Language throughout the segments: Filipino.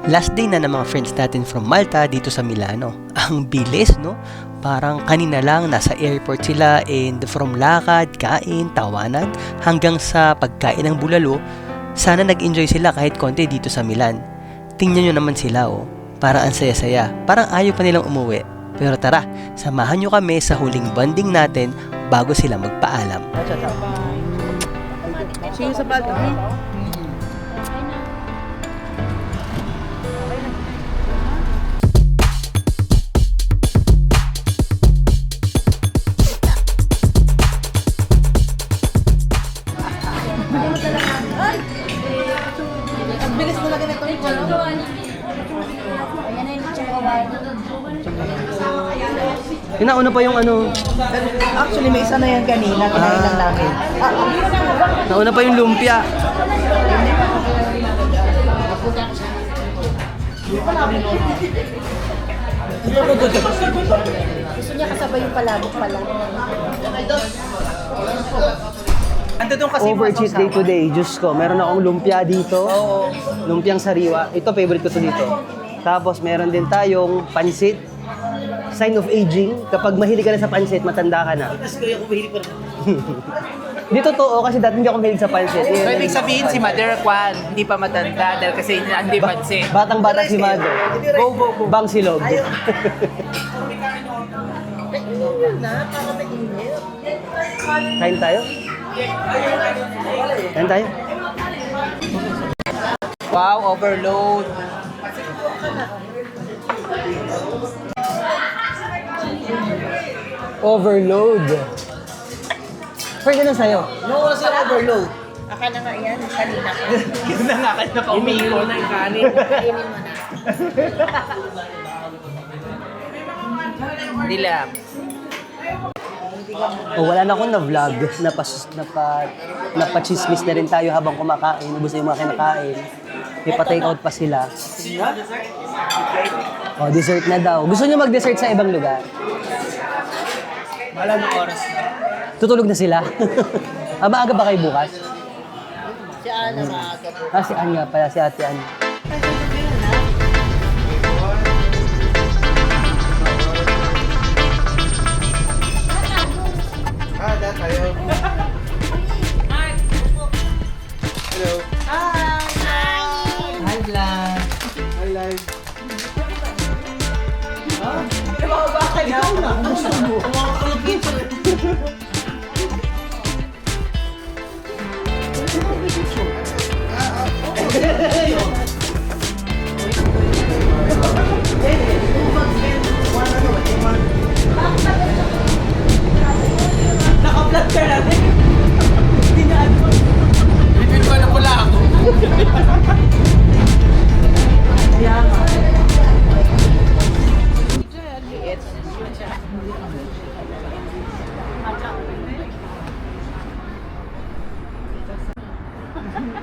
Last day na ng mga friends natin from Malta dito sa Milano. Ang bilis, no? Parang kanina lang nasa airport sila and from lakad, kain, tawanan, hanggang sa pagkain ng bulalo, sana nag-enjoy sila kahit konti dito sa Milan. Tingnan nyo naman sila, oh. Parang ang saya-saya. Parang ayaw pa nilang umuwi. Pero tara, samahan nyo kami sa huling bonding natin bago sila magpaalam. See you sa balcony. Ang bilis talaga nito. Inauna pa yung ano, Actually, may isa na yan kanina. Kinain lang namin. nauna pa yung lumpia. Gusto niya kasabay yung palabok pala. Ando doon kasi Over cheat day today, Diyos ko. Meron akong lumpia dito. Oo. Lumpiang sariwa. Ito, favorite ko to dito. Tapos, meron din tayong pansit. Sign of aging. Kapag mahilig ka na sa pansit, matanda ka na. Tapos kuya, kumahilig pa rin. Di totoo kasi dati hindi ako mahilig sa pansit. So, ibig sabihin si Mother Kwan, hindi pa matanda dahil kasi hindi pansin. Batang-bata si Mado. Go, go, go. Bang silog. Kain tayo? Kain tayo? Wow, overload. Overload. Pwede na sa'yo. No, wala sa overload. Aka na nga yan, kanina ko. Yun na nga, kahit naka-umiko na yung kanin. Kainin mo na. Hindi lang. Oh, wala na akong na-vlog. Napachismis na rin tayo habang kumakain. Ubus na yung mga kinakain. May pa-take out pa sila. Oh, dessert na daw. Gusto niyo mag-dessert sa ibang lugar? Wala ng oras na. Tutulog na sila. Maaga ba kayo bukas? Si Ana maaga po. Si Ann nga pala, si Ate Ann. Hello. Hi, Vlad. Hi, Live. Bakit ikaw na? Kumusta mo? Naka-vlog ka natin. Hindi na ano. Bibili ko na pula ako.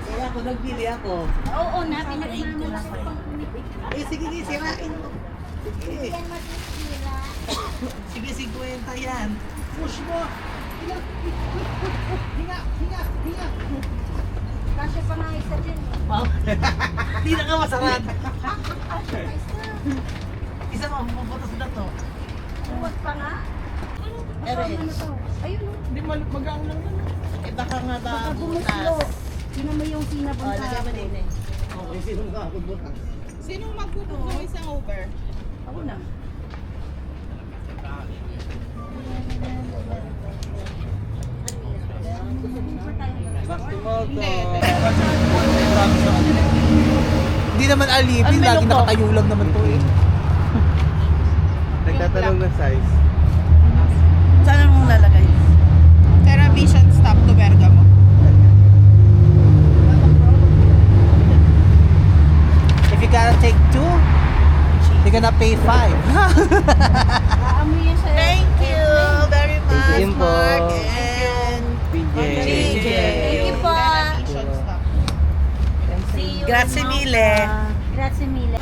Kaya ako nagpili ako. Oo na, pinakain ko lang. Sige, sirain mo. Sige. Sige, 50 yan. Push mo. Hinga. Kasya pa nga isa dyan. Hindi na ka masarap. Isa mo, maputos na to. Buwas pa nga. Ano to? Ayun o. Hindi magang lang yan. Eh baka nga ba Baka bumuslo. Yun naman yung sinabang Oh, lagyan mo din eh. Okay, sinong kakubutang? Sinong magpupuno isang over? Ako na. Hindi naman alipin, lagi nakatayulag naman to eh. Nagtatanong ng size. Saan mong lalagay? Vision stop to Bergamo. If you gotta take 2, you're gonna pay 5. Aamoy yan sa... Thank you very much, Thank you po. Mark and PJ. JJ. Thank you po. Vision stop. See you. Grazie mille. Grazie mille.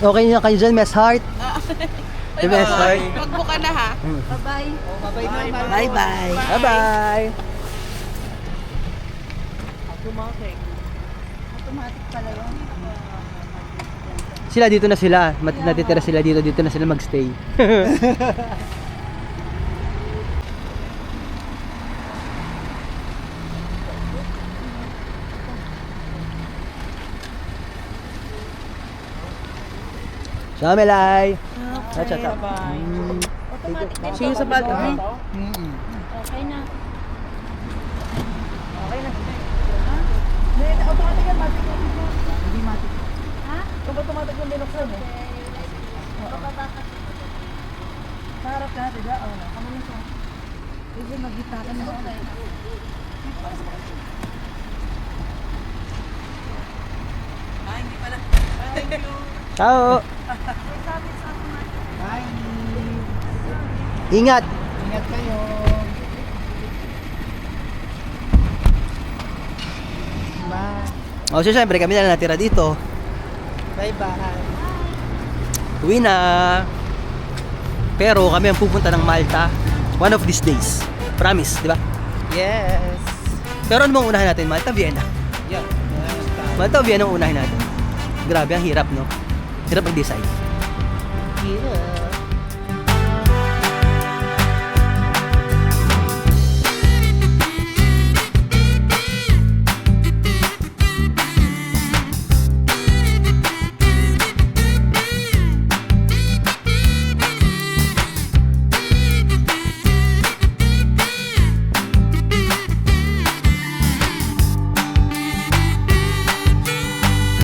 Okay na kayo dyan, Miss Heart? Ay, Best, bye. bye. Magbuka na ha. Bye-bye. Bye-bye. Bye-bye! Ako mga cake. Automatic pala yun. Sila dito na sila. Natitira sila dito. Dito na sila magstay. Shamelay! Ciao, ciao. Automatic din. See you sa bata. Okay na. Okay na. Hindi, automatic yan, matik yan. Hindi matik. Ha? Kung automatic yung binuksan eh. Sa harap ka natin, diba? Oo. Kamo na siya. Hindi magita ka na. Ah, hindi pala. Thank you. Ciao! Bye. Ingat! Ingat kayo. Bye. O, so syempre, kami na lang natira dito. Bye-bye. Uwi na. Pero kami ang pupunta ng Malta one of these days. Promise, di ba? Yes. Pero ano bang unahin natin? Malta, Vienna? Yeah. Malta o Vienna ang unahin natin? Grabe, ang hirap, no? Hirap mag-decide. Here.